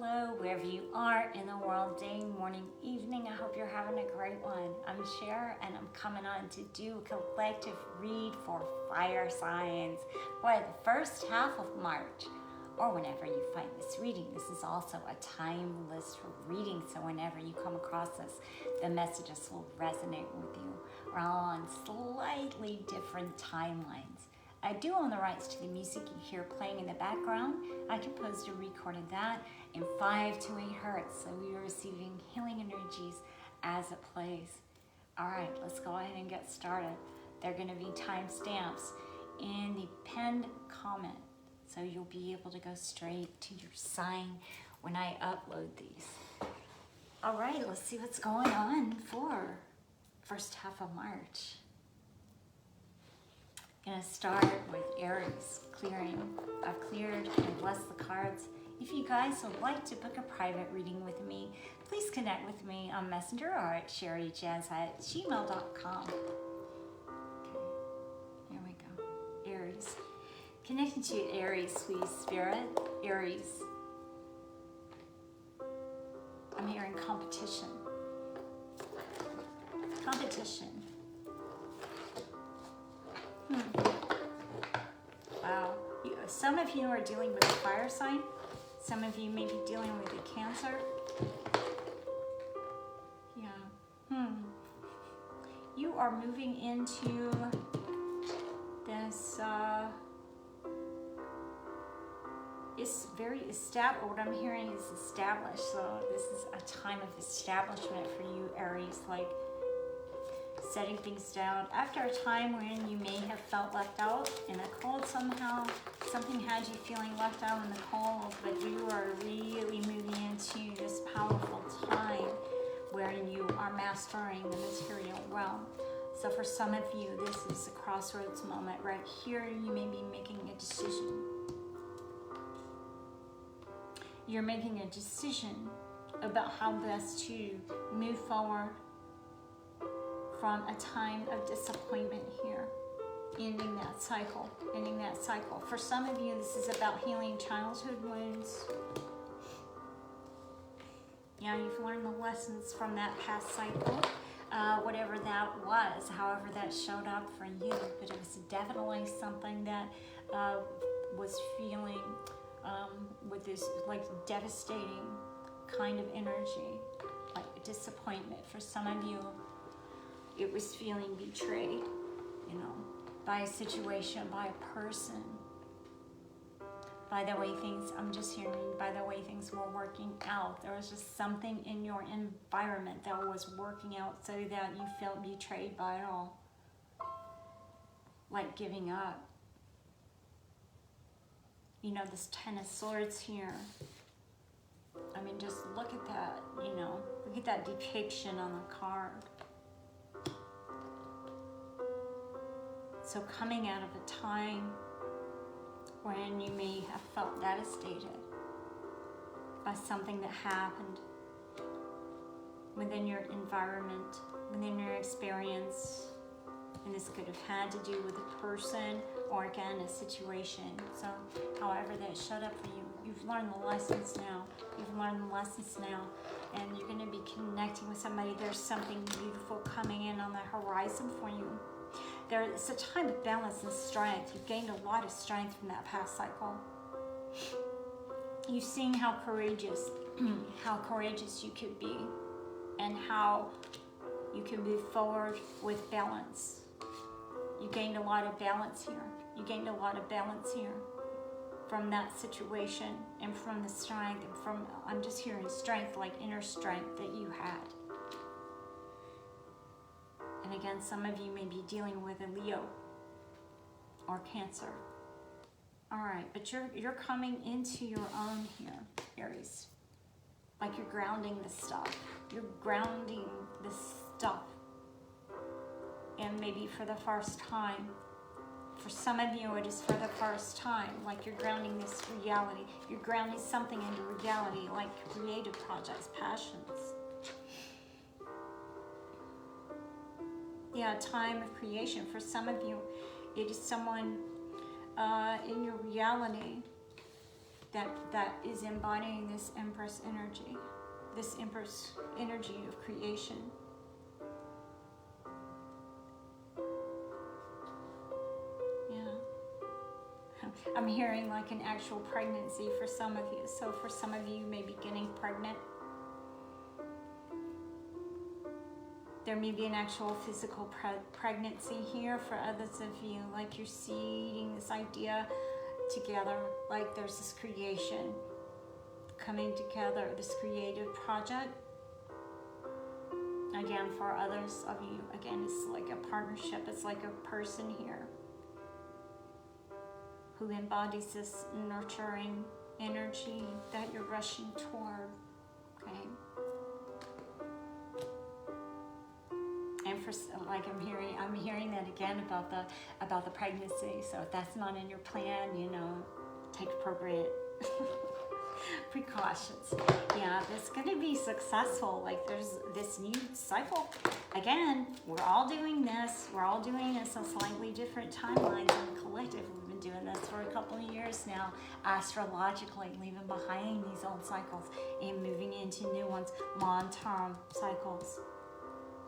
hello, wherever you are in the world, day, morning, evening. I hope you're having a great one. I'm Sher, and I'm coming on to do a collective read for fire signs for the first half of March, or whenever you find this reading. This is also a timeless reading, so whenever you come across this, the messages will resonate with you. We're all on slightly different timelines. I do own the rights to the music you hear playing in the background. I composed and recorded that in 5 to 8 hertz, so we are receiving healing energies as it plays. All right, let's go ahead and get started. There are going to be timestamps in the pinned comment, so you'll be able to go straight to your sign when I upload these. All right, let's see what's going on for first half of March. Gonna start with Aries clearing. I've cleared and blessed the cards. If you guys would like to book a private reading with me, please connect with me on Messenger or at sherrijens@gmail.com. Okay, here we go. Aries. Connecting to Aries, sweet spirit. Aries. I'm hearing competition. Competition. Wow. Some of you are dealing with a fire sign. Some of you may be dealing with a Cancer. Yeah. You are moving into this, it's very established. What I'm hearing is established. So this is a time of establishment for you, Aries, like setting things down. After a time when you may have felt left out in the cold somehow, something had you feeling left out in the cold, but you are really moving into this powerful time wherein you are mastering the material realm. So for some of you, this is a crossroads moment. Right here, you may be making a decision. You're making a decision about how best to move forward from a time of disappointment here, ending that cycle. For some of you, this is about healing childhood wounds. Yeah, you've learned the lessons from that past cycle, whatever that was, however that showed up for you, but it was definitely something that was feeling with this like devastating kind of energy, like disappointment. For some of you, it was feeling betrayed, by a situation, by a person, by the way things, I'm just hearing, by the way things were working out. There was just something in your environment that was working out so that you felt betrayed by it all. Like giving up. This 10 of Swords here. I mean, just look at that, look at that depiction on the card. So coming out of a time when you may have felt devastated by something that happened within your environment, within your experience, and this could have had to do with a person or again a situation. So however that showed up for you, you've learned the lessons now. And you're going to be connecting with somebody. There's something beautiful coming in on the horizon for you. It's a time of balance and strength. You've gained a lot of strength from that past cycle. You've seen how courageous you could be, and how you can move forward with balance. You gained a lot of balance here. From that situation, and from the strength, and from, I'm just hearing strength, like inner strength that you had. And again, some of you may be dealing with a Leo or Cancer. All right, but you're coming into your own here, Aries. Like you're grounding this stuff. You're grounding this stuff. And maybe for the first time. For some of you, it is for the first time. Like you're grounding this reality. You're grounding something into reality, like creative projects, passions. Yeah, a time of creation. For some of you, it is someone in your reality that is embodying this Empress energy of creation. I'm hearing like an actual pregnancy for some of you. So for some of you, you may be getting pregnant. There may be an actual physical pregnancy here. For others of you, like you're seeding this idea together, like there's this creation coming together, this creative project. Again, for others of you, again, it's like a partnership. It's like a person here who embodies this nurturing energy that you're rushing toward, okay? And for, like, I'm hearing that again about the pregnancy. So if that's not in your plan, you know, take appropriate precautions. Yeah, it's going to be successful. Like, there's this new cycle. Again, we're all doing this. We're all doing this on slightly different timelines in the collective. We've been doing this for a couple of years now, astrologically, leaving behind these old cycles and moving into new ones, long-term cycles.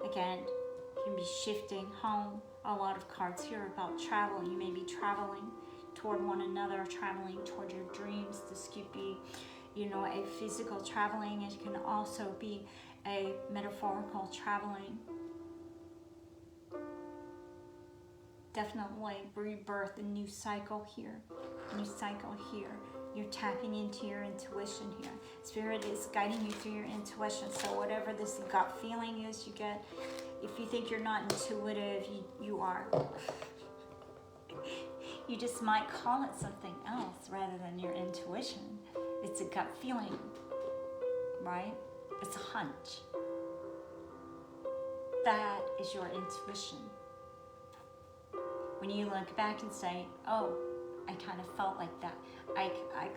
Again, you can be shifting home. A lot of cards here about travel. You may be traveling toward one another, traveling toward your dreams. This could be, you know, a physical traveling. It can also be a metaphorical traveling. Definitely rebirth, a new cycle here. New cycle here. You're tapping into your intuition here. Spirit is guiding you through your intuition. So whatever this gut feeling is you get, if you think you're not intuitive, you are. You just might call it something else rather than your intuition. It's a gut feeling, right? It's a hunch. That is your intuition. When you look back and say, oh, I kind of felt like that. I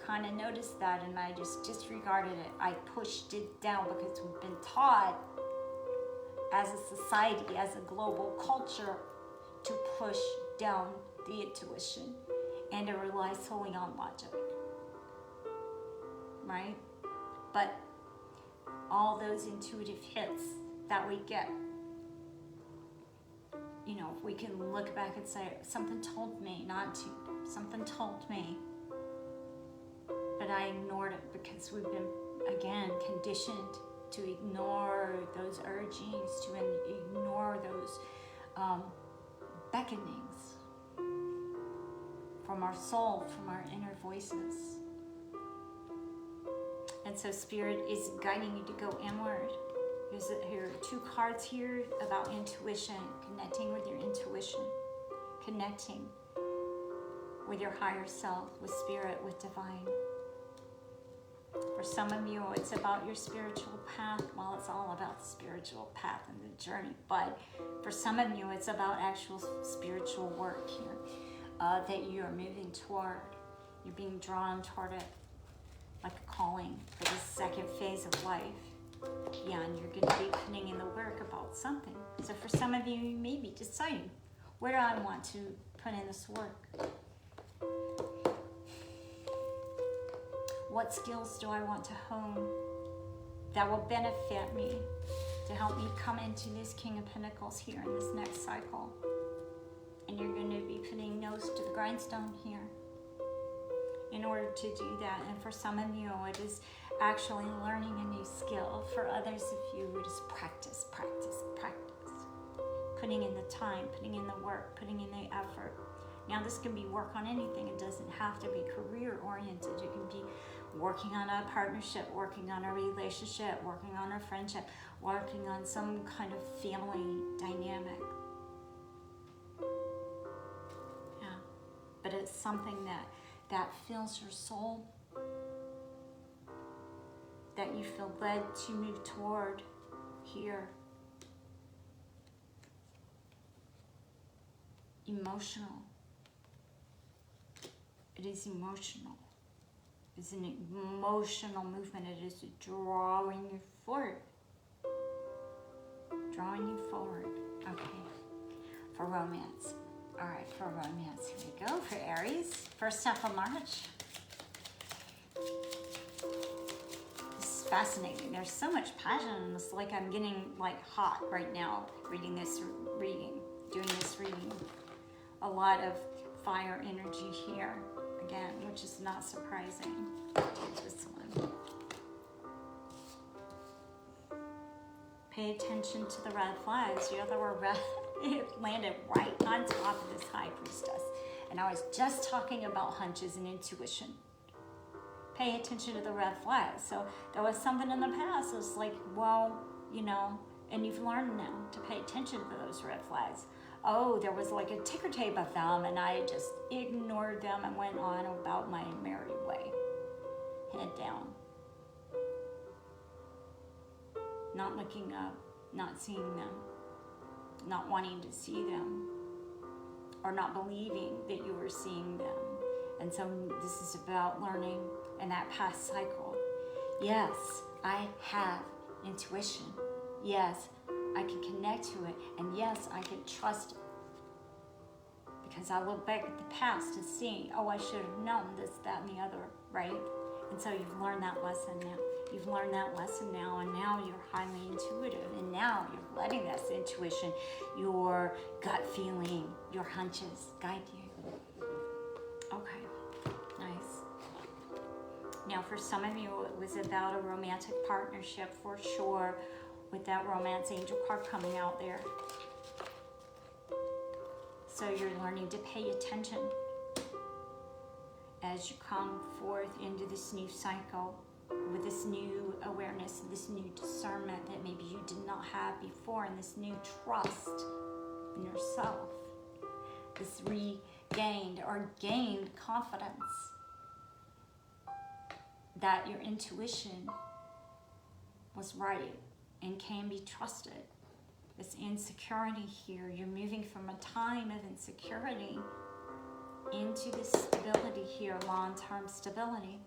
kind of noticed that and I just disregarded it. I pushed it down because we've been taught as a society, as a global culture, to push down the intuition and to rely solely on logic, right? But all those intuitive hits that we get, you know, we can look back and say, something told me not to, something told me, but I ignored it because we've been, again, conditioned to ignore those urgings, to ignore those beckonings from our soul, from our inner voices. And so Spirit is guiding you to go inward. Here are two cards here about intuition, connecting with your intuition, connecting with your higher self, with Spirit, with Divine. For some of you, it's about your spiritual path. Well, it's all about the spiritual path and the journey. But for some of you, it's about actual spiritual work here that you are moving toward. You're being drawn toward it like a calling for this second phase of life. Yeah, and you're going to be putting in the work about something. So for some of you, you may be deciding, where do I want to put in this work? What skills do I want to hone that will benefit me to help me come into this King of Pentacles here in this next cycle? And you're going to be putting nose to the grindstone here in order to do that. And for some of you, it is actually learning a new skill. For others of you, it is practice, practice, practice. Putting in the time, putting in the work, putting in the effort. Now, this can be work on anything. It doesn't have to be career-oriented. It can be working on a partnership, working on a relationship, working on a friendship, working on some kind of family dynamic. Yeah, but it's something that fills your soul, that you feel led to move toward here. Emotional. It is emotional. It's an emotional movement. It is drawing you forward. Drawing you forward. Okay. For romance. All right, for romance. Here we go. For Aries. First half of March. This is fascinating. There's so much passion, and it's like I'm getting like hot right now doing this reading. A lot of fire energy here again, which is not surprising. This one. Pay attention to the red flags. You know, there were red. It landed right on top of this high priestess. And I was just talking about hunches and intuition. Pay attention to the red flags. So there was something in the past. It was like, well, you know, and you've learned now to pay attention to those red flags. Oh, there was like a ticker tape of them, and I just ignored them and went on about my merry way. Head down. Not looking up, not seeing them, not wanting to see them, or not believing that you were seeing them. And so this is about learning in that past cycle. Yes, I have intuition. Yes, I can connect to it. And yes, I can trust it. Because I look back at the past and see, oh, I should have known this, that, and the other, right? And so you've learned that lesson now. You've learned that lesson now, and now you're highly intuitive, and now you're letting this intuition, your gut feeling, your hunches guide you. Okay, nice. Now for some of you, it was about a romantic partnership for sure, with that romance angel card coming out there. So you're learning to pay attention as you come forth into this new cycle with this new awareness, this new discernment that maybe you did not have before, and this new trust in yourself, this regained or gained confidence that your intuition was right and can be trusted. This insecurity here, you're moving from a time of insecurity into this stability here, long-term stability.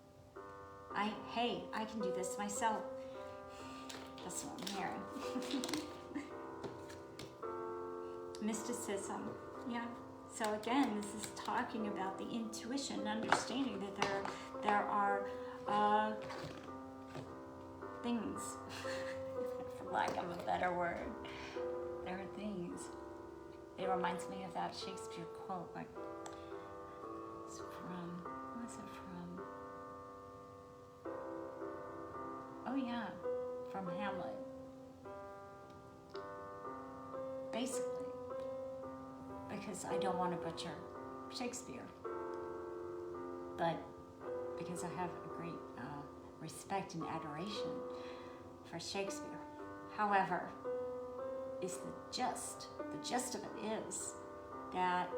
Hey, I can do this myself. That's what I'm hearing. Mysticism, yeah. So again, this is talking about the intuition, understanding that there are things, for lack of a better word, there are things. It reminds me of that Shakespeare quote, like, it's from, what's it from? Oh yeah, from Hamlet. Basically, because I don't want to butcher Shakespeare, but because I have a great respect and adoration for Shakespeare. However, is the gist of it is that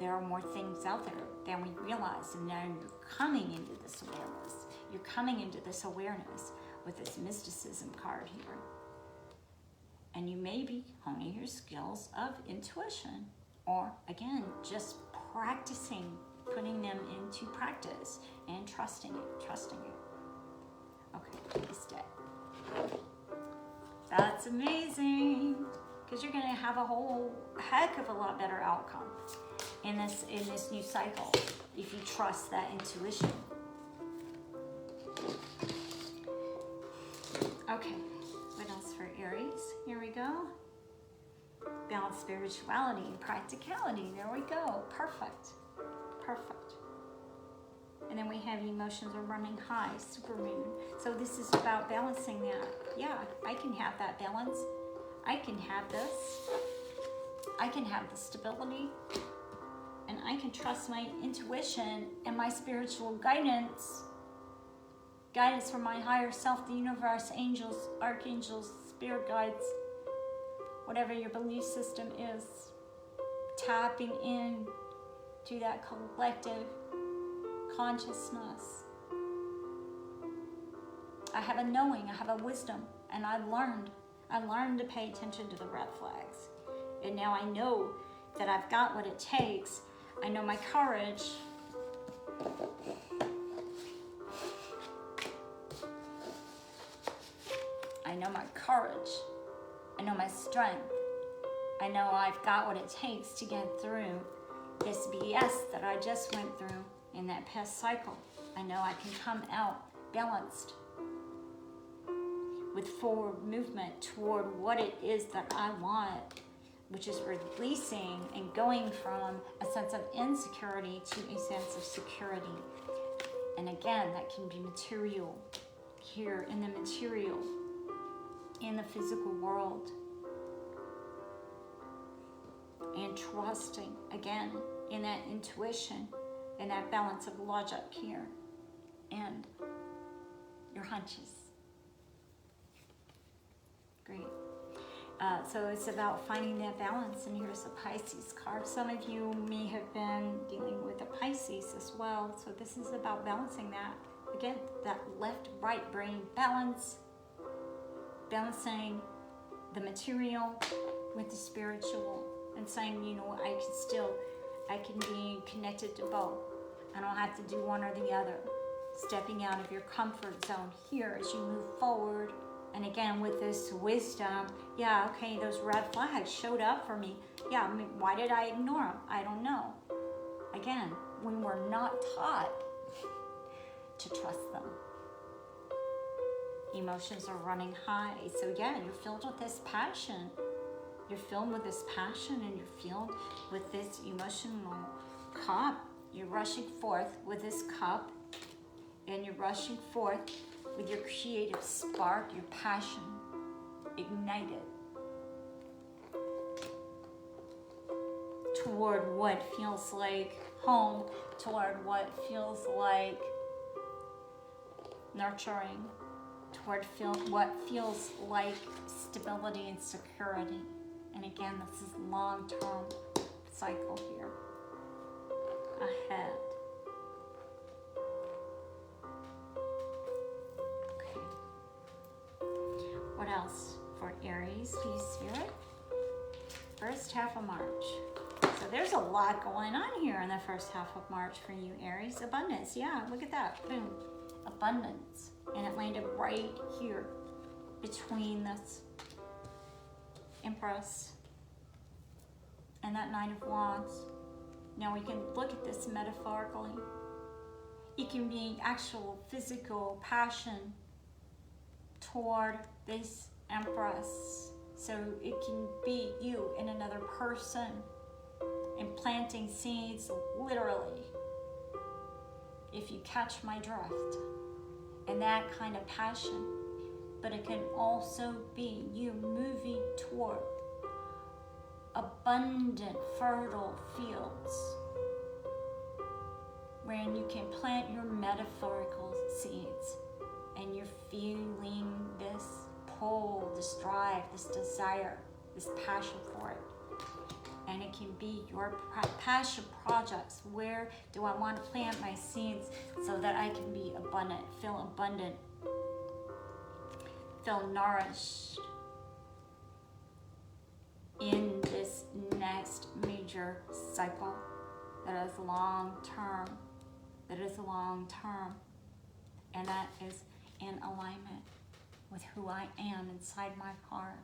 there are more things out there than we realize, and now you're coming into this awareness. You're coming into this awareness with this mysticism card here. And you may be honing your skills of intuition, or again, just practicing, putting them into practice and trusting it. Okay, this day. That's amazing, because you're going to have a whole heck of a lot better outcome in this new cycle if you trust that intuition. Okay, what else for Aries? Here we go. Balance spirituality and practicality. There we go. Perfect. And then we have emotions are running high, supermoon. So this is about balancing that. Yeah, I can have that balance. I can have this. I can have the stability. And I can trust my intuition and my spiritual guidance. Guidance from my higher self, the universe, angels, archangels, spirit guides, whatever your belief system is. Tapping in to that collective consciousness. I have a knowing, I have a wisdom, and I learned to pay attention to the red flags. And now I know that I've got what it takes. I know my courage. I know my courage. I know my strength. I know I've got what it takes to get through this BS that I just went through in that past cycle. I know I can come out balanced with forward movement toward what it is that I want, which is releasing and going from a sense of insecurity to a sense of security. And again, that can be material, here in the material, in the physical world. And trusting, again, in that intuition, in that balance of logic here, and your hunches. Great. So it's about finding that balance, and here's a Pisces card. Some of you may have been dealing with a Pisces as well, so this is about balancing that. Again, that left-right brain balance, balancing the material with the spiritual, and saying, you know, I can be connected to both. I don't have to do one or the other. Stepping out of your comfort zone here as you move forward. And again, with this wisdom, yeah, okay, those red flags showed up for me. Yeah, I mean, why did I ignore them? I don't know. Again, when we're not taught to trust them. Emotions are running high. So yeah, you're filled with this passion. You're filled with this passion, and you're filled with this emotional cup. You're rushing forth with this cup, and you're rushing forth with your creative spark, your passion ignited toward what feels like home, toward what feels like nurturing, toward what feels like stability and security. And again, this is long-term cycle here ahead. What else for Aries, please, Spirit? First half of March. So there's a lot going on here in the first half of March for you, Aries. Abundance, yeah, look at that. Boom. Abundance. And it landed right here between this Empress and that Nine of Wands. Now we can look at this metaphorically. It can be actual physical passion toward this Empress. So it can be you and another person, and planting seeds literally, if you catch my drift, and that kind of passion. But it can also be you moving toward abundant, fertile fields wherein you can plant your metaphorical seeds, and you're feeling this pull, this drive, this desire, this passion for it. And it can be your passion projects. Where do I want to plant my seeds so that I can be abundant, feel nourished in this next major cycle that is long term, and that is in alignment with who I am inside my heart,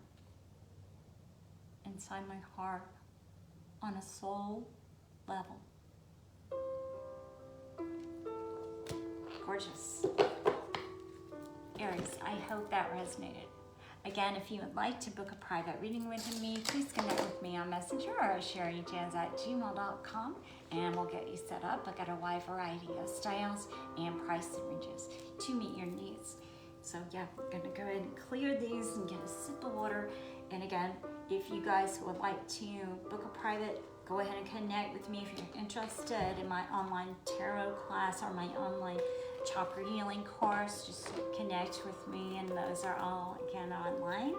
on a soul level. Gorgeous. Aries, I hope that resonated. Again, if you would like to book a private reading with me, please connect with me on Messenger or sherrijens@gmail.com, and we'll get you set up. I got a wide variety of styles and price ranges to meet your needs. So yeah, we're gonna go ahead and clear these and get a sip of water. And again, if you guys would like to book a private, go ahead and connect with me if you're interested in my online tarot class or my online chakra healing course. Just connect with me, and those are all again online.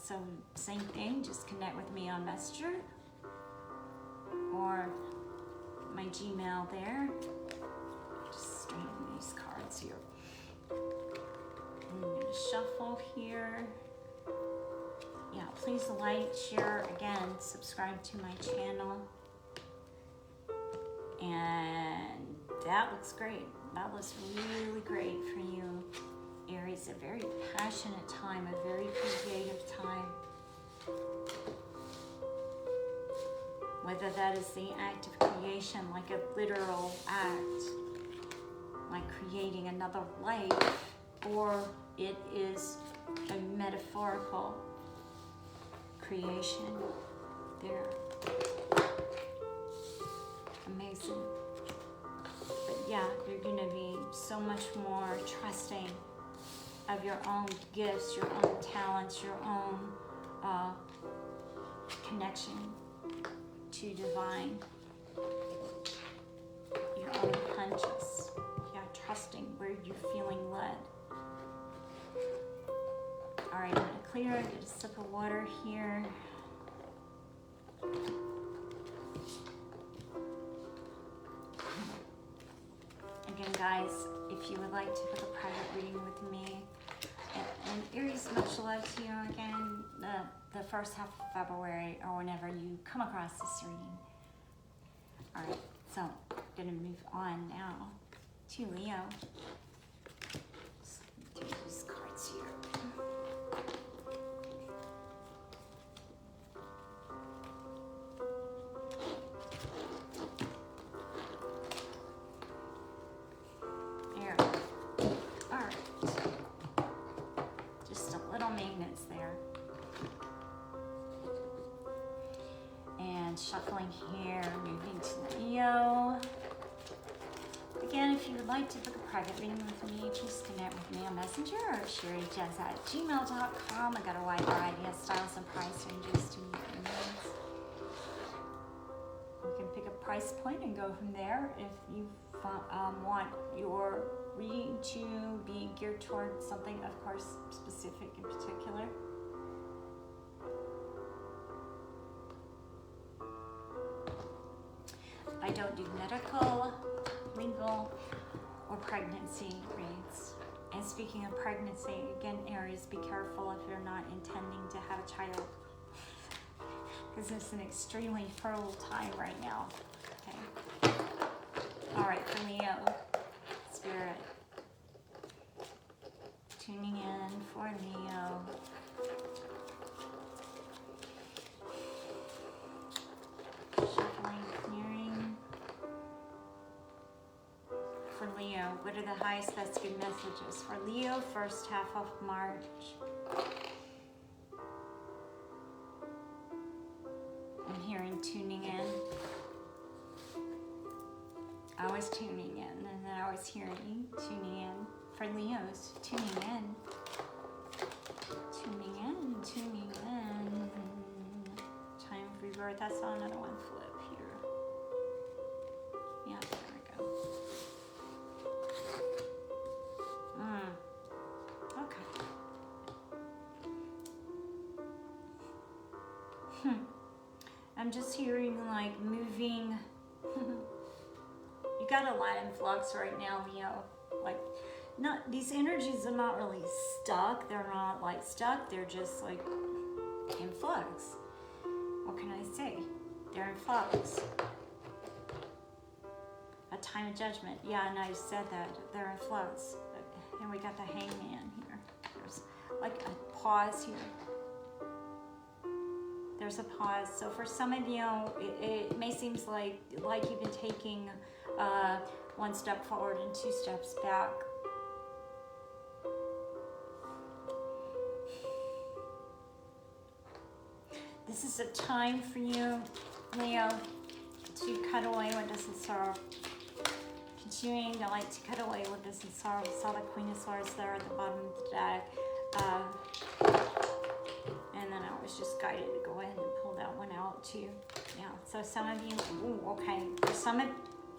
So same thing, just connect with me on Messenger or my Gmail there. Just straighten these cards here. I'm gonna shuffle here. Yeah, please like, share, again, subscribe to my channel. And that looks great. That was really great for you, Aries. A very passionate time, a very creative time. Whether that is the act of creation, like a literal act, like creating another life, or it is a metaphorical creation there. Amazing. But yeah, you're going to be so much more trusting of your own gifts, your own talents, your own connection to divine, your own hunches. Yeah, trusting where you're feeling led. All right, I'm going to clear, get a sip of water here. Again, guys, if you would like to book a private reading with me, and Aries, much love to you again, the first half of February, or whenever you come across this reading. All right, so I'm going to move on now to Leo. Just do these cards here. Shuffling here, moving to Leo. Again, if you would like to book a private reading with me, please connect with me on Messenger or Sherri Jens at gmail.com. I got a wide variety of styles and price ranges to meet your needs. We can pick a price point and go from there. If you want your reading to be geared towards something, of course, specific in particular. I don't do medical, legal, or pregnancy reads. And speaking of pregnancy, again, Aries, be careful if you're not intending to have a child, because it's an extremely fertile time right now. Okay. All right, for Leo, Spirit, tuning in for Leo. Leo, what are the highest, best, good messages for Leo, first half of March? I'm hearing tuning in. I was tuning in, and then I was hearing tuning in. For Leos, tuning in. Tuning in, tuning in. Time of rebirth. I saw another one flip here. Yeah, there we go. I'm just hearing like moving. You got a lot in flux right now, Leo. Like, not, these energies are not really stuck. They're not like stuck. They're just like in flux. What can I say? They're in flux. A time of judgment. Yeah, and I said that. They're in flux. And we got the hangman here. There's like a pause here. There's a pause. So for some of you, it may seem like you've been taking one step forward and two steps back. This is a time for you, Leo, to cut away what doesn't serve. Continuing to like to cut away what doesn't serve. We saw the Queen of Swords there at the bottom of the deck. And then I was just guided to go ahead and pull that one out too. Yeah, so some of you, ooh, okay. For some of,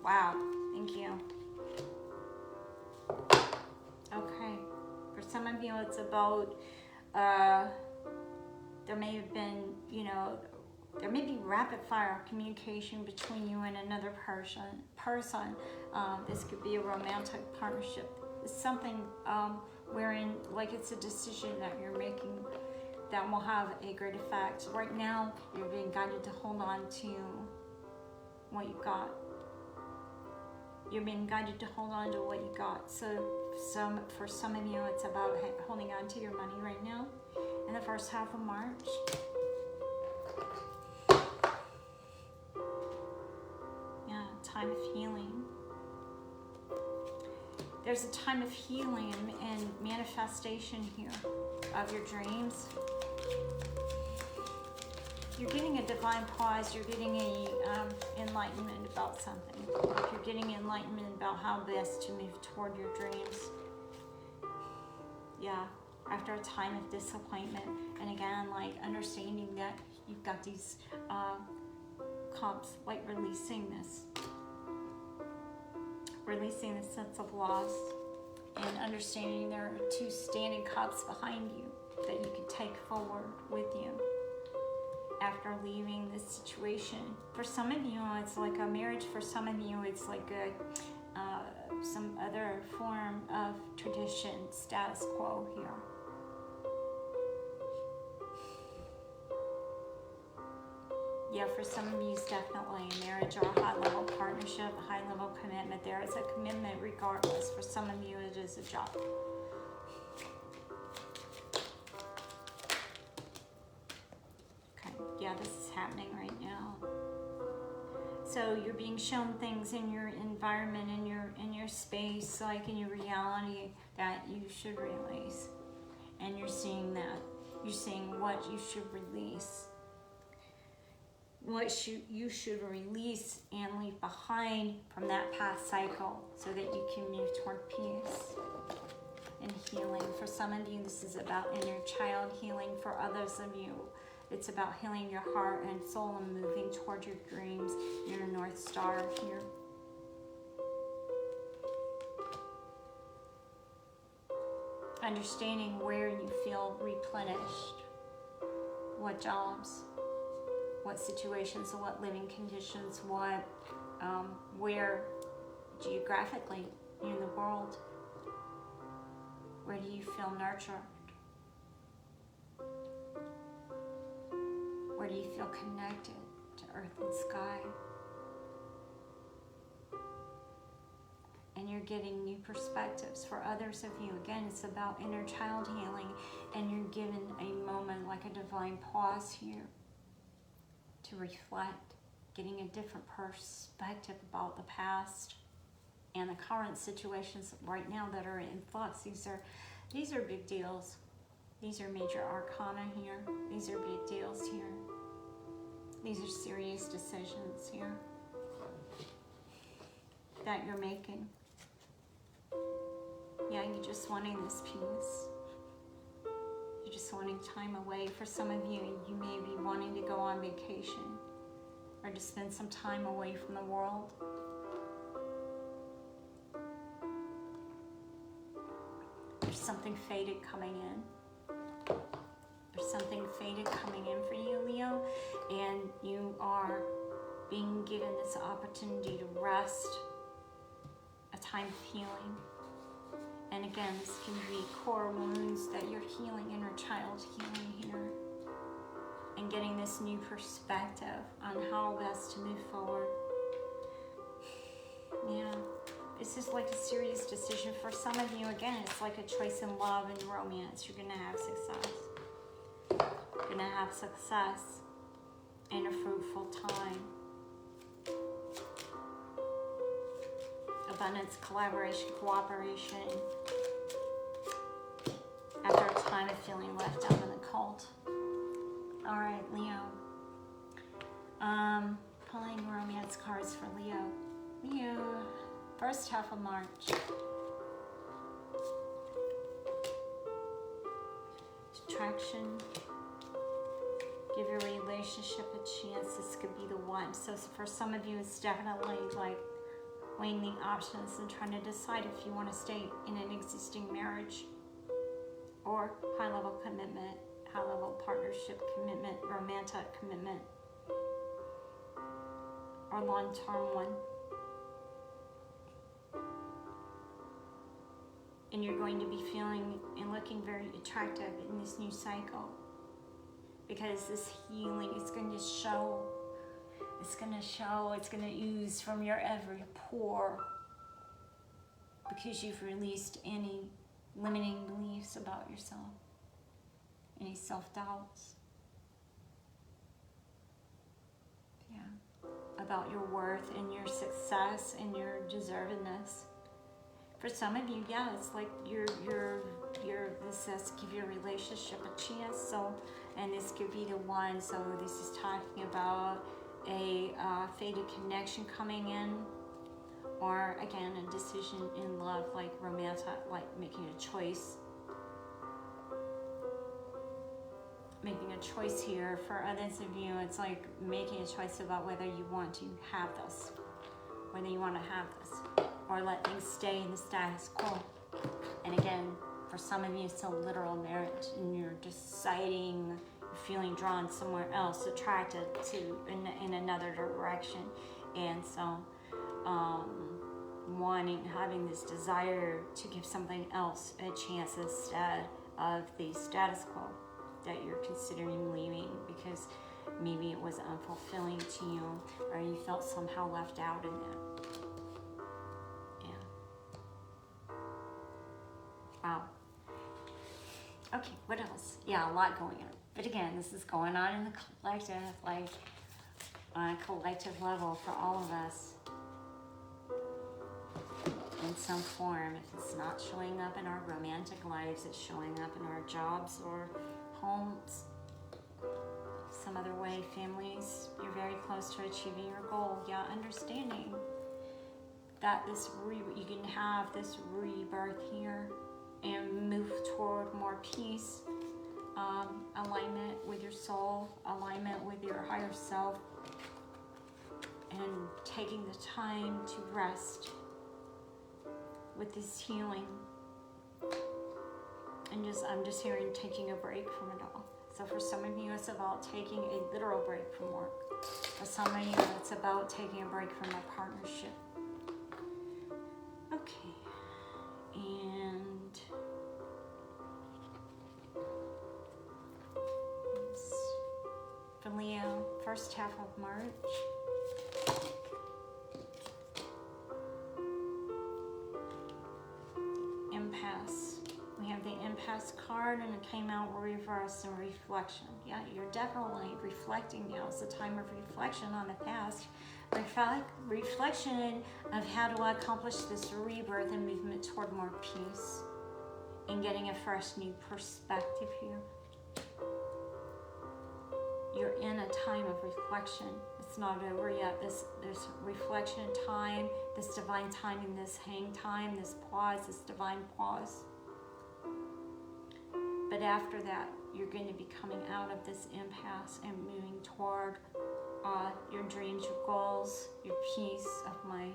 wow, thank you. Okay, for some of you it's about, there may have been, you know, there may be rapid fire communication between you and another person. This could be a romantic partnership. It's something wherein, like, it's a decision that you're making that will have a great effect. Right now, you're being guided to hold on to what you got. You're being guided to hold on to what you got. So for some of you, it's about holding on to your money right now in the first half of March. Yeah, time of healing. there's a time of healing and manifestation here of your dreams. You're getting a divine pause. You're getting a enlightenment about something. You're getting enlightenment about how best to move toward your dreams. Yeah, after a time of disappointment. And again, like understanding that you've got these cups, like releasing this sense of loss, and understanding there are two standing cups behind you that you can take forward with you after leaving this situation. For some of you, it's like a marriage. For some of you, it's like some other form of tradition, status quo here. Yeah, for some of you, it's definitely a marriage or a high-level partnership, a high-level commitment. There is a commitment regardless. For some of you, it is a job. Okay, yeah, this is happening right now. So you're being shown things in your environment, in your space, like in your reality, that you should release. And you're seeing that. You're seeing what you should release. What you should release and leave behind from that past cycle so that you can move toward peace and healing. For some of you, this is about inner child healing. For others of you, it's about healing your heart and soul and moving toward your dreams, your North Star here. Understanding where you feel replenished, what jobs, what situations, what living conditions, where geographically in the world, where do you feel nurtured? Where do you feel connected to earth and sky? And you're getting new perspectives. For others of you, again, it's about inner child healing, and you're given a moment, like a divine pause here, to reflect, getting a different perspective about the past and the current situations right now that are in flux. These are big deals. These are major arcana here. These are big deals here. These are serious decisions here that you're making. Yeah, you're just wanting this peace. You're just wanting time away. For some of you, you may be wanting to go on vacation or to spend some time away from the world. There's something faded coming in. There's something faded coming in for you, Leo, and you are being given this opportunity to rest, a time of healing. And again, this can be core wounds that you're healing, inner child healing here, and getting this new perspective on how best to move forward. Yeah, this is like a serious decision. For some of you, again, it's like a choice in love and romance. You're going to have success. You're going to have success in a fruitful time. Abundance, collaboration, cooperation. After a time of feeling left out in the cold. All right, Leo. Pulling romance cards for Leo. Leo, first half of March. Attraction. Give your relationship a chance. This could be the one. So for some of you, it's definitely like weighing the options and trying to decide if you want to stay in an existing marriage or high-level commitment, high-level partnership commitment, romantic commitment, or long-term one. And you're going to be feeling and looking very attractive in this new cycle, because this healing is going to show. It's going to ooze from your every pore, because you've released any limiting beliefs about yourself, any self-doubts, about your worth and your success and your deservedness. For some of you, yeah, it's like this says give your relationship a chance. So, and this could be the one. So this is talking about a faded connection coming in, or again a decision in love, like romantic, like making a choice. Making a choice here. For others of you, it's like making a choice about whether you want to have this, whether you want to have this, or let things stay in the status quo. And again, for some of you, it's a literal marriage, and you're deciding, you're feeling drawn somewhere else, attracted to in another direction, and so having this desire to give something else a chance instead of the status quo that you're considering leaving, because maybe it was unfulfilling to you, or you felt somehow left out in that. Yeah. Wow. Okay, what else? Yeah, a lot going on. But again, this is going on in the collective, like on a collective level for all of us in some form. If it's not showing up in our romantic lives, it's showing up in our jobs or homes, some other way, families. You're very close to achieving your goal. Yeah, understanding that you can have this rebirth here and move toward more peace, alignment with your soul, alignment with your higher self, and taking the time to rest with this healing. And I'm just hearing taking a break from it all. So for some of you, it's about taking a literal break from work. For some of you, it's about taking a break from a partnership. Okay. And for Leo, first half of March. Impasse. We have the impasse card, and it came out reverse and reflection. Yeah, you're definitely reflecting now. It's a time of reflection on the past. Reflection of how to accomplish this rebirth and movement toward more peace, and getting a fresh new perspective here. You're in a time of reflection. It's not over yet. There's reflection time, this divine timing, this hang time, this pause, this divine pause. But after that, you're going to be coming out of this impasse and moving toward your dreams, your goals, your peace of mind.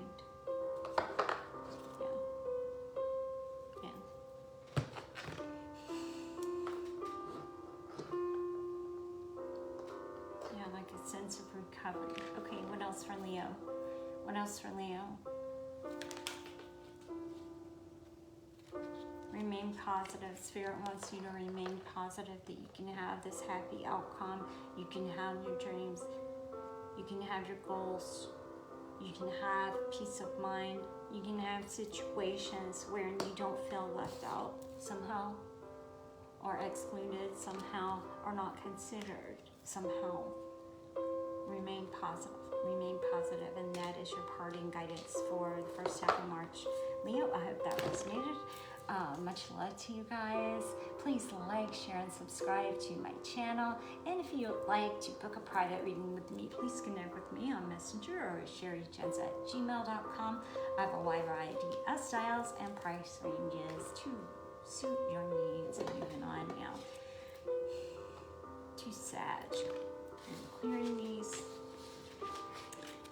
Yeah. Yeah, like a sense of recovery. Okay, what else for Leo? What else for Leo? Remain positive. Spirit wants you to remain positive, that you can have this happy outcome. You can have your dreams. You can have your goals. You can have peace of mind. You can have situations where you don't feel left out somehow, or excluded somehow, or not considered somehow. Remain positive. Remain positive, and that is your parting guidance for the first half of March. Leo, I hope that resonated. Much love to you guys. Please like, share, and subscribe to my channel. And if you would like to book a private reading with me, please connect with me on Messenger or sherrijens@gmail.com. I have a wide variety of styles and price ranges to suit your needs. And moving on now to Sag. And clearing these.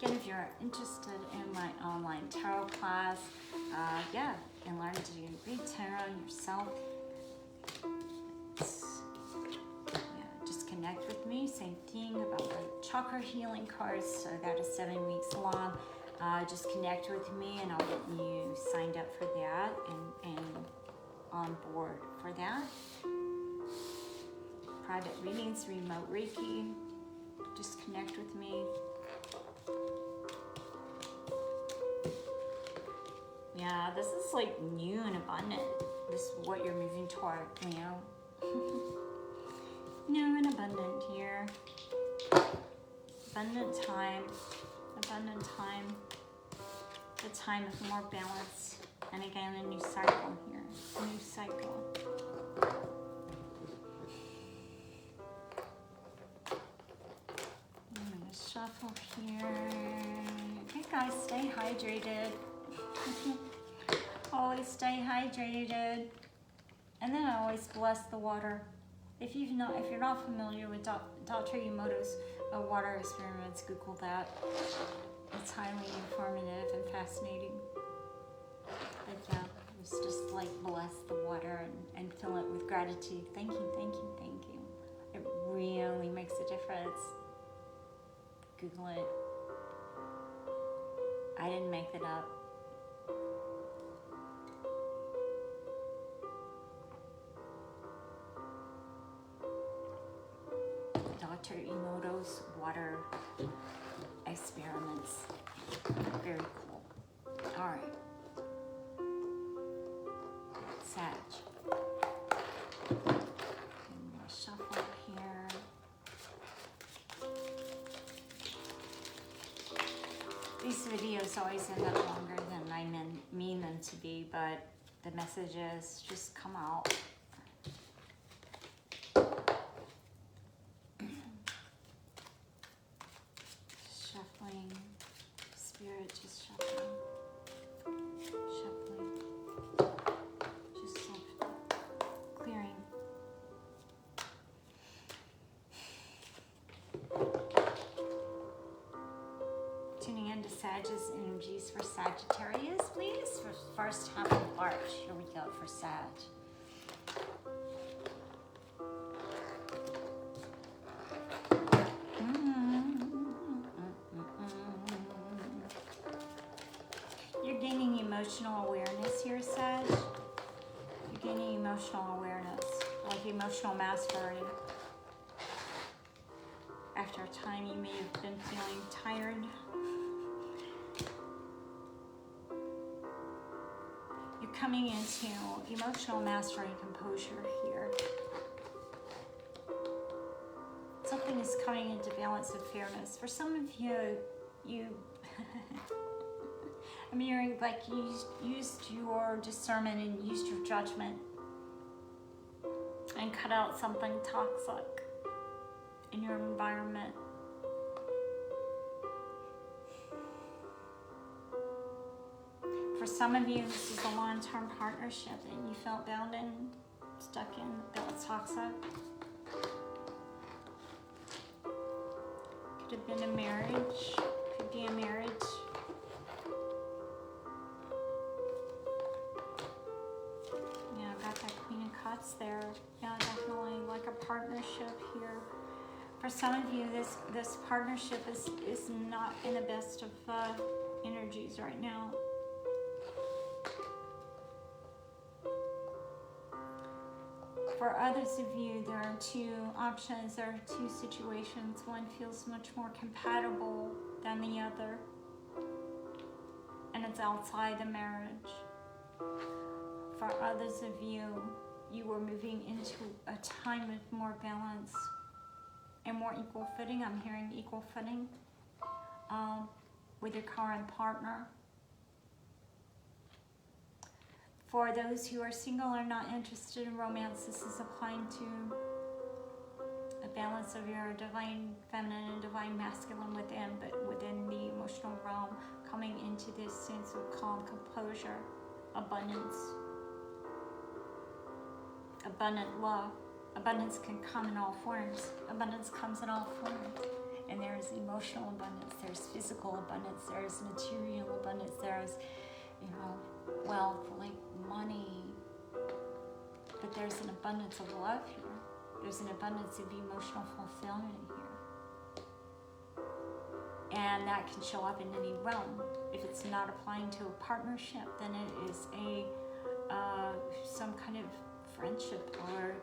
Again, if you're interested in my online tarot class, and learn to read tarot yourself, just connect with me. Same thing about the chakra healing cards. So that is 7 weeks long. Just connect with me, and I'll get you signed up for that and on board for that. Private readings, remote Reiki. Just connect with me. Yeah, this is like new and abundant. This is what you're moving toward, Leo. New and abundant here. Abundant time. The time of more balance. And again, a new cycle here. A new cycle. I'm going to shuffle here. Okay, guys, stay hydrated. Always stay hydrated. And then I always bless the water. If you're not familiar with Dr. Emoto's water experiments, Google that. It's highly informative and fascinating. But it's just like bless the water and fill it with gratitude. Thank you, thank you, thank you. It really makes a difference. Google it. I didn't make it up. Dr. Emoto's water experiments. Very cool. All right. Sag. I'm gonna shuffle here. These videos always end up longer than I mean them to be, but the messages just come out. Shuffling. Spirit just shuffling. Shuffling. Just clearing. Tuning into Sag's energies for Sagittarius, please. For first half of March. Here we go for Sag. You're gaining emotional awareness here, Sag. You're gaining emotional awareness, like emotional mastery. After a time, you may have been feeling tired. You're coming into emotional mastery and composure here. Something is coming into balance and fairness. For some of you I'm hearing like you used your discernment and used your judgment and cut out something toxic in your environment. For some of you, this is a long-term partnership and you felt bound and stuck in, that was toxic. Could have been a marriage, could be a marriage. Yeah, I've got that Queen of Cups there. Yeah, definitely like a partnership here. For some of you, this partnership is not in the best of energies right now. For others of you, there are two options, there are two situations. One feels much more compatible than the other, and it's outside the marriage. For others of you, you were moving into a time of more balance and more equal footing. I'm hearing equal footing with your current partner. For those who are single or not interested in romance, this is applying to a balance of your divine feminine and divine masculine within, but within the emotional realm, coming into this sense of calm, composure, abundance, abundant love. Abundance can come in all forms. Abundance comes in all forms. And there is emotional abundance, there's physical abundance, there's material abundance, there's, wealth, like money. But there's an abundance of love here. There's an abundance of emotional fulfillment here. And that can show up in any realm. If it's not applying to a partnership, then it is some kind of friendship or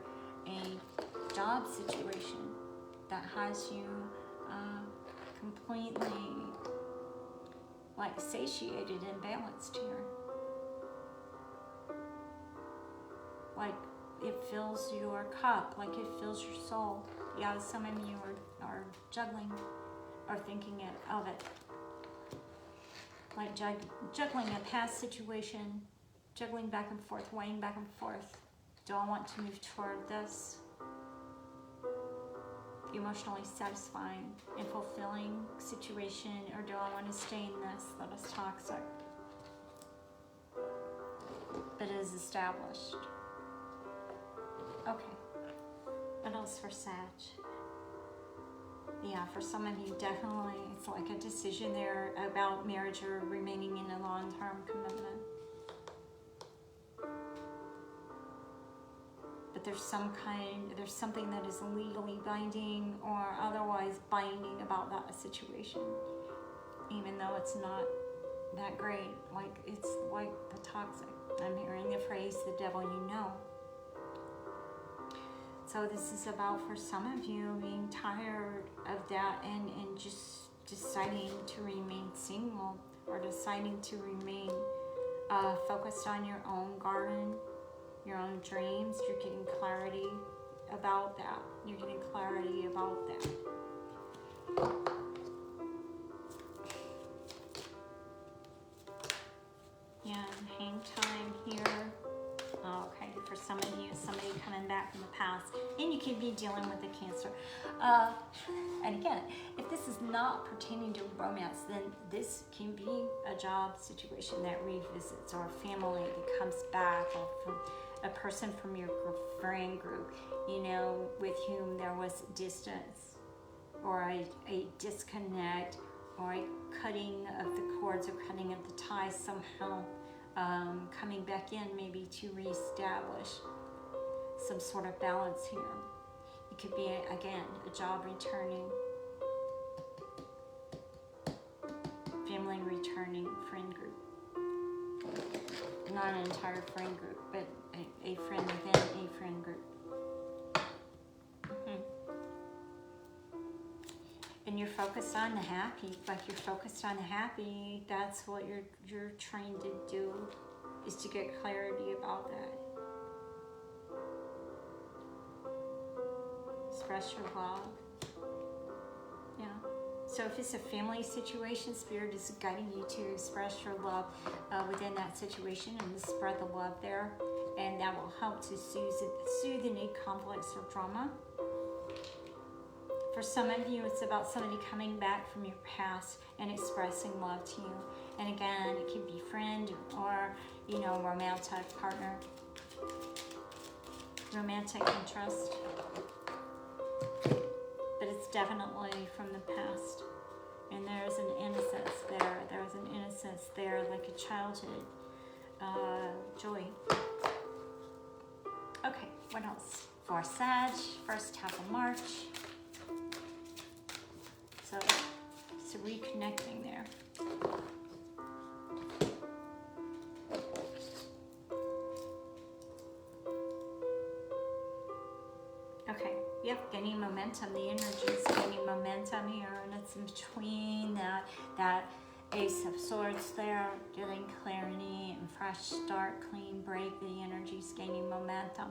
a job situation that has you completely like satiated and balanced here. Like it fills your cup, like it fills your soul. Yeah, some of you are juggling or thinking of it. Like juggling a past situation juggling back and forth, weighing back and forth. Do I want to move toward this emotionally satisfying and fulfilling situation, or do I want to stay in this that is toxic, that is established? Okay. What else for Sag? Yeah, for some of you, definitely, it's like a decision there about marriage or remaining in a long-term commitment. But there's something that is legally binding or otherwise binding about that situation, even though it's not that great. Like, it's like the toxic. I'm hearing the phrase, the devil you know. So this is about, for some of you, being tired of that and just deciding to remain single, or deciding to remain focused on your own garden, your own dreams. You're getting clarity about that. You're getting clarity about that. Yeah, hang time here. Okay, for some of you, somebody coming back from the past, and you could be dealing with the Cancer. And again, if this is not pertaining to romance, then this can be a job situation that revisits, or a family that comes back, or from a person from your friend group, you know, with whom there was distance, or a disconnect, or a cutting of the cords, or cutting of the ties somehow. Coming back in maybe to reestablish some sort of balance here. It could be, again, a job returning, family returning, friend group. Not an entire friend group, but a friend within a friend group. And you're focused on the happy, like you're focused on the happy. That's what you're trying to do, is to get clarity about that. Express your love. Yeah. So if it's a family situation, Spirit is guiding you to express your love within that situation and to spread the love there. And that will help to soothe any conflicts or drama. For some of you, it's about somebody coming back from your past and expressing love to you. And again, it can be friend or, you know, romantic partner, romantic interest. But it's definitely from the past. And there's an innocence there. There's an innocence there, like a childhood joy. Okay, what else? For Sag, first half of March. So it's reconnecting there. Okay, yep, gaining momentum. The energy is gaining momentum here, and it's in between that Ace of Swords there, getting clarity and fresh start, clean break. The energy is gaining momentum.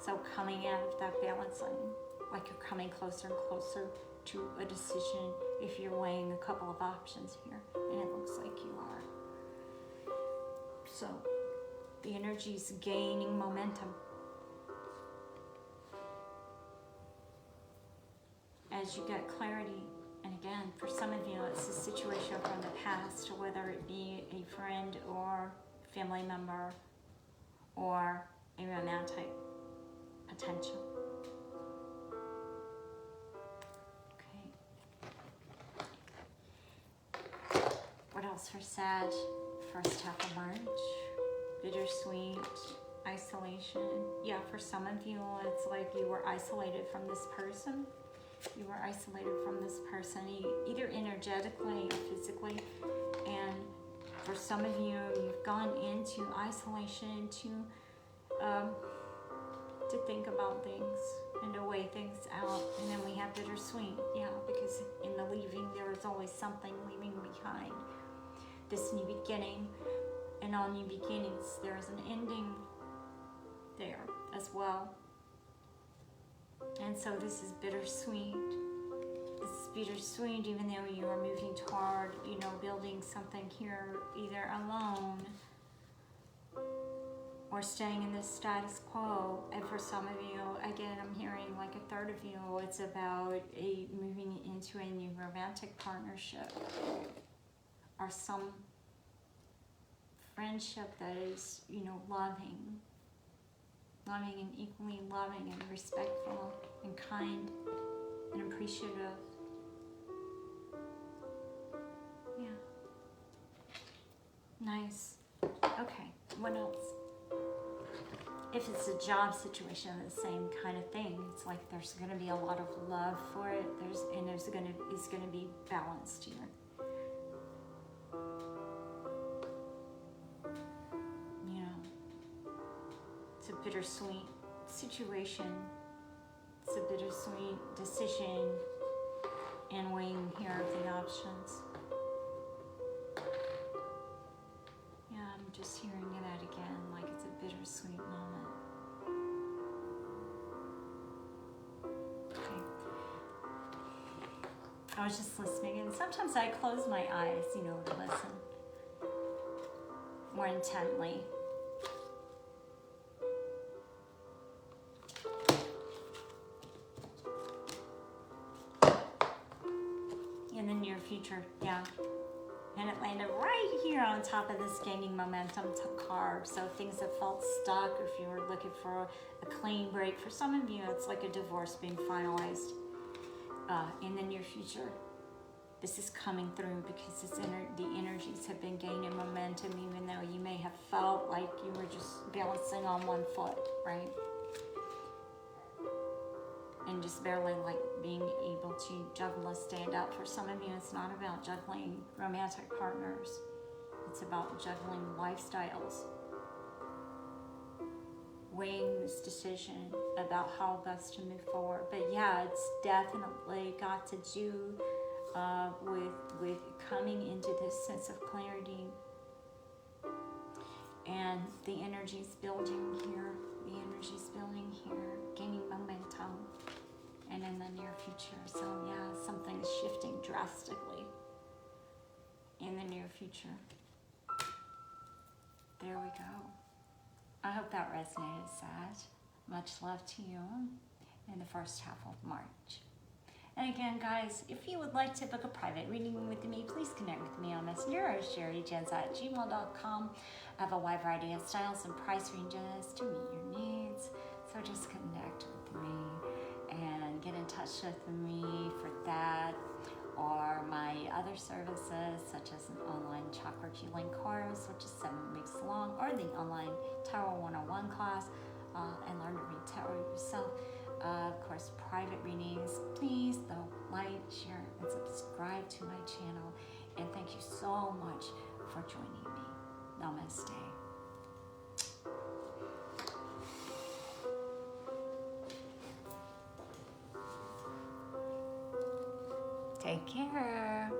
So coming out of that balancing, like you're coming closer and closer to a decision if you're weighing a couple of options here, and it looks like you are. So the energy is gaining momentum as you get clarity. And again, for some of you, it's a situation from the past, whether it be a friend or family member or a romantic potential. What else for Sag? First half of March. Bittersweet, isolation. Yeah, for some of you, it's like you were isolated from this person. You were isolated from this person, either energetically or physically. And for some of you, you've gone into isolation to think about things and to weigh things out. And then we have bittersweet, yeah, because in the leaving, there is always something leaving behind. This new beginning, and all new beginnings, there is an ending there as well. And so this is bittersweet. This is bittersweet, even though you are moving toward, you know, building something here, either alone or staying in the status quo. And for some of you, again, I'm hearing like a third of you, it's about moving into a new romantic partnership or some friendship that is, you know, loving and equally loving and respectful and kind and appreciative. Yeah. Nice. Okay, what else? If it's a job situation, the same kind of thing. It's like there's going to be a lot of love for it. It's going to be balanced here. You know, it's a bittersweet situation. It's a bittersweet decision and weighing here of the options. Yeah, I'm just hearing that again, like it's a bittersweet moment. Okay. I was just listening, and sometimes I close my eyes, you know, to listen more intently. In the near future, yeah. And it landed right here on top of this gaining momentum card. So things that felt stuck, if you were looking for a clean break, for some of you, it's like a divorce being finalized in the near future. This is coming through because the energies have been gaining momentum, even though you may have felt like you were just balancing on one foot, right? And just barely like being able to juggle a stand up. For some of you, it's not about juggling romantic partners. It's about juggling lifestyles. Weighing this decision about how best to move forward. But yeah, it's definitely got to do with coming into this sense of clarity. And the energy's building here. The energy's building here. Gaining momentum. And in the near future. So yeah, something's shifting drastically in the near future. There we go. I hope that resonated, Sag. Much love to you in the first half of March. And again, guys, if you would like to book a private reading with me, please connect with me on Messenger or sherrijens@gmail.com. I have a wide variety of styles and price ranges to meet your needs. So just connect with me and get in touch with me for that, or my other services such as an online chakra healing course, which is 7 weeks long, or the online Tarot 101 class, and learn to read tarot yourself. Of course, private readings. Please, though, like, share, and subscribe to my channel. And thank you so much for joining me. Namaste. Take care.